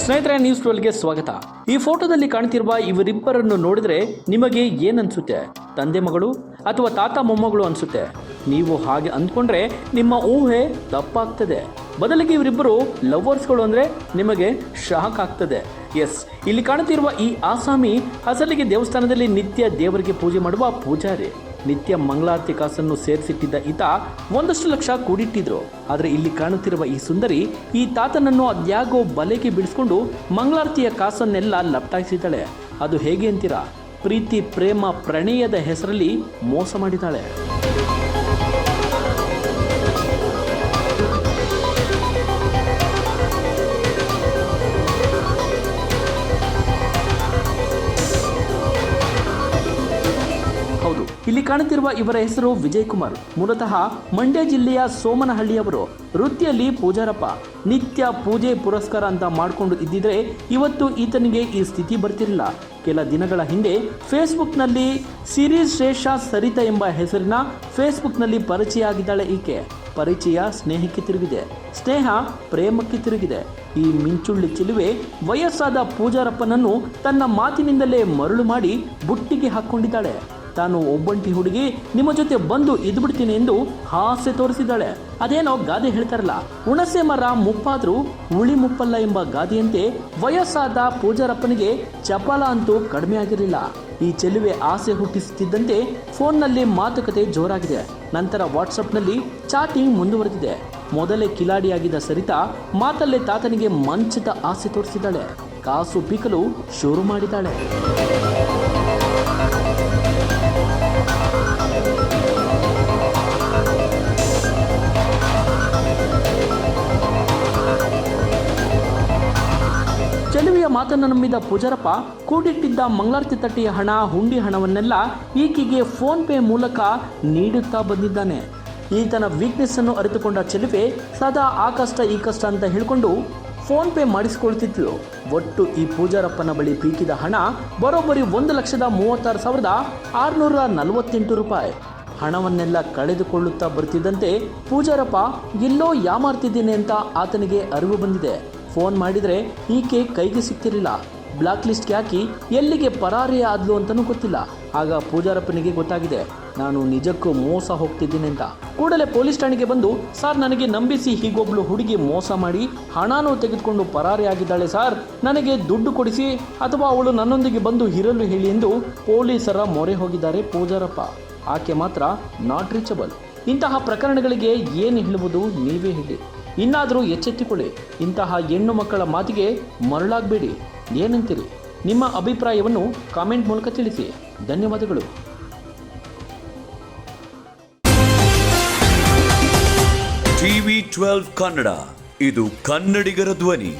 ಸ್ನೇಹಿತರೆ, ನ್ಯೂಸ್ 12ಗೆ ಸ್ವಾಗತ. ಈ ಫೋಟೋದಲ್ಲಿ ಕಾಣ್ತಿರುವ ಇವರಿಬ್ಬರನ್ನು ನೋಡಿದ್ರೆ ನಿಮಗೆ ಏನನ್ಸುತ್ತೆ? ತಂದೆ ಮಗಳು ಅಥವಾ ತಾತ ಮೊಮ್ಮಗಳು ಅನ್ಸುತ್ತೆ? ನೀವು ಹಾಗೆ ಅಂದ್ಕೊಂಡ್ರೆ ನಿಮ್ಮ ಊಹೆ ತಪ್ಪಾಗ್ತದೆ. ಬದಲಿಗೆ ಇವರಿಬ್ಬರು ಲವರ್ಸ್ಗಳು ಅಂದ್ರೆ ನಿಮಗೆ ಶಾಕ್ ಆಗ್ತದೆ. ಎಸ್, ಇಲ್ಲಿ ಕಾಣುತ್ತಿರುವ ಈ ಆಸಾಮಿ ಅಸಲಿಗೆ ದೇವಸ್ಥಾನದಲ್ಲಿ ನಿತ್ಯ ದೇವರಿಗೆ ಪೂಜೆ ಮಾಡುವ ಪೂಜಾರಿ. ನಿತ್ಯ ಮಂಗಳಾರತಿ ಕಾಸನ್ನು ಸೇರಿಸಿಟ್ಟಿದ್ದ ಈತ ಒಂದಷ್ಟು ಲಕ್ಷ ಕೂಡಿಟ್ಟಿದ್ರು. ಆದರೆ ಇಲ್ಲಿ ಕಾಣುತ್ತಿರುವ ಈ ಸುಂದರಿ ಈ ತಾತನನ್ನು ಅದ್ಯಾಗೋ ಬಲೆಗೆ ಬಿಡಿಸ್ಕೊಂಡು ಮಂಗಳಾರತಿಯ ಕಾಸನ್ನೆಲ್ಲ ಲಪ್ಟಾಯಿಸಿದ್ದಾಳೆ. ಅದು ಹೇಗೆ ಅಂತೀರಾ? ಪ್ರೀತಿ, ಪ್ರೇಮ, ಪ್ರಣಯದ ಹೆಸರಲ್ಲಿ ಮೋಸ ಮಾಡಿದ್ದಾಳೆ. ಹೌದು, ಇಲ್ಲಿ ಕಾಣುತ್ತಿರುವ ಇವರ ಹೆಸರು ವಿಜಯ್ ಕುಮಾರ್. ಮೂಲತಃ ಮಂಡ್ಯ ಜಿಲ್ಲೆಯ ಸೋಮನಹಳ್ಳಿಯವರು. ವೃತ್ತಿಯಲ್ಲಿ ಪೂಜಾರಪ್ಪ. ನಿತ್ಯ ಪೂಜೆ ಪುರಸ್ಕಾರ ಅಂತ ಮಾಡಿಕೊಂಡು ಇದ್ದಿದ್ರೆ ಇವತ್ತು ಈತನಿಗೆ ಈ ಸ್ಥಿತಿ ಬರ್ತಿರಲಿಲ್ಲ. ಕೆಲ ದಿನಗಳ ಹಿಂದೆ ಫೇಸ್ಬುಕ್ನಲ್ಲಿ ಸಿರೀಸ್ ಶೇಷ ಸರಿತಾ ಎಂಬ ಹೆಸರಿನ ಫೇಸ್ಬುಕ್ನಲ್ಲಿ ಪರಿಚಯ ಆಗಿದ್ದಾಳೆ ಈಕೆ. ಪರಿಚಯ ಸ್ನೇಹಕ್ಕೆ ತಿರುಗಿದೆ, ಸ್ನೇಹ ಪ್ರೇಮಕ್ಕೆ ತಿರುಗಿದೆ. ಈ ಮಿಂಚುಳ್ಳಿ ಚಿಲುವೆ ವಯಸ್ಸಾದ ಪೂಜಾರಪ್ಪನನ್ನು ತನ್ನ ಮಾತಿನಿಂದಲೇ ಮರುಳು ಮಾಡಿ ಬುಟ್ಟಿಗೆ ಹಾಕ್ಕೊಂಡಿದ್ದಾಳೆ. ತಾನು ಒಬ್ಬಂಟಿ ಹುಡುಗಿ, ನಿಮ್ಮ ಜೊತೆ ಬಂದು ಇದ್ಬಿಡ್ತೀನಿ ಎಂದು ಹಾಸ್ಯ ತೋರಿಸಿದ್ದಾಳೆ. ಅದೇನೋ ಗಾದೆ ಹೇಳ್ತಾರಲ್ಲ, ಹುಣಸೆ ಮರ ಮುಪ್ಪಾದ್ರೂ ಹುಳಿ ಮುಪ್ಪಲ್ಲ ಎಂಬ ಗಾದೆಯಂತೆ ವಯಸ್ಸಾದ ಪೂಜಾರಪ್ಪನಿಗೆ ಚಪಲ ಅಂತೂ ಕಡಿಮೆ ಆಗಿರಲಿಲ್ಲ. ಈ ಚೆಲುವೆ ಆಸೆ ಹುಟ್ಟಿಸುತ್ತಿದ್ದಂತೆ ಫೋನ್ನಲ್ಲಿ ಮಾತುಕತೆ ಜೋರಾಗಿದೆ. ನಂತರ ವಾಟ್ಸಪ್ನಲ್ಲಿ ಚಾಟಿಂಗ್ ಮುಂದುವರೆದಿದೆ. ಮೊದಲೇ ಕಿಲಾಡಿಯಾಗಿದ್ದ ಸರಿತಾ ಮಾತಲ್ಲೇ ತಾತನಿಗೆ ಮಂಚಿತ ಆಸೆ ತೋರಿಸಿದ್ದಾಳೆ. ಕಾಸು ಪೀಕಲು ಶುರು ಮಾಡಿದ್ದಾಳೆ. ಚೆಲುವೆಯ ಮಾತನ್ನು ನಂಬಿದ ಪೂಜಾರಪ್ಪ ಕೂಡಿಟ್ಟಿದ್ದ ಮಂಗಳಾರತಿ ತಟ್ಟೆಯ ಹಣ, ಹುಂಡಿ ಹಣವನ್ನೆಲ್ಲ ಈಕೆಗೆ ಫೋನ್ ಪೇ ಮೂಲಕ ನೀಡುತ್ತಾ ಬಂದಿದ್ದಾನೆ. ಈತನ ವೀಕ್ನೆಸ್ ಅನ್ನು ಅರಿತುಕೊಂಡ ಚೆಲುವೆ ಸದಾ ಆ ಕಷ್ಟ ಈ ಕಷ್ಟ ಅಂತ ಹೇಳಿಕೊಂಡು ಫೋನ್ ಪೇ ಮಾಡಿಸಿಕೊಳ್ತಿದ್ಲು. ಒಟ್ಟು ಈ ಪೂಜಾರಪ್ಪನ ಬಳಿ ಪೀಕಿದ ಹಣ ಬರೋಬ್ಬರಿ 1,36,648 ರೂಪಾಯಿ. ಹಣವನ್ನೆಲ್ಲ ಕಳೆದುಕೊಳ್ಳುತ್ತಾ ಬರ್ತಿದ್ದಂತೆ ಪೂಜಾರಪ್ಪ ಎಲ್ಲೋ ಯಾಮಾರ್ತಿದ್ದೇನೆ ಅಂತ ಆತನಿಗೆ ಅರಿವು ಬಂದಿದೆ. ಫೋನ್ ಮಾಡಿದರೆ ಈಕೆ ಕೈಗೆ ಸಿಗ್ತಿರಲಿಲ್ಲ. ಬ್ಲಾಕ್ ಲಿಸ್ಟ್ಗೆ ಹಾಕಿ ಎಲ್ಲಿಗೆ ಪರಾರಿ ಆದ್ಲು ಅಂತಲೂ ಗೊತ್ತಿಲ್ಲ. ಆಗ ಪೂಜಾರಪ್ಪನಿಗೆ ಗೊತ್ತಾಗಿದೆ, ನಾನು ನಿಜಕ್ಕೂ ಮೋಸ ಹೋಗ್ತಿದ್ದೀನಿ ಅಂತ. ಕೂಡಲೇ ಪೊಲೀಸ್ ಠಾಣೆಗೆ ಬಂದು, ಸರ್, ನನಗೆ ನಂಬಿಸಿ ಹೀಗೊಬ್ಳು ಹುಡುಗಿ ಮೋಸ ಮಾಡಿ ಹಣನೂ ತೆಗೆದುಕೊಂಡು ಪರಾರಿ ಆಗಿದ್ದಾಳೆ ಸರ್, ನನಗೆ ದುಡ್ಡು ಕೊಡಿಸಿ ಅಥವಾ ಅವಳು ನನ್ನೊಂದಿಗೆ ಬಂದು ಇರಲು ಹೇಳಿ ಎಂದು ಪೊಲೀಸರ ಮೊರೆ ಹೋಗಿದ್ದಾರೆ ಪೂಜಾರಪ್ಪ. ಆಕೆ ಮಾತ್ರ ನಾಟ್ ರೀಚಬಲ್. ಇಂತಹ ಪ್ರಕರಣಗಳಿಗೆ ಏನು ಹೇಳುವುದು ನೀವೇ ಹೇಳಿ. ಇನ್ನಾದರೂ ಎಚ್ಚೆತ್ತುಕೊಳ್ಳಿ. ಇಂತಹ ಹೆಣ್ಣು ಮಕ್ಕಳ ಮಾತಿಗೆ ಮರಳಾಗಬೇಡಿ. ಏನಂತೀರಿ? ನಿಮ್ಮ ಅಭಿಪ್ರಾಯವನ್ನು ಕಾಮೆಂಟ್ ಮೂಲಕ ತಿಳಿಸಿ. ಧನ್ಯವಾದಗಳು. TV12 ಕನ್ನಡ, ಇದು ಕನ್ನಡಿಗರ ಧ್ವನಿ.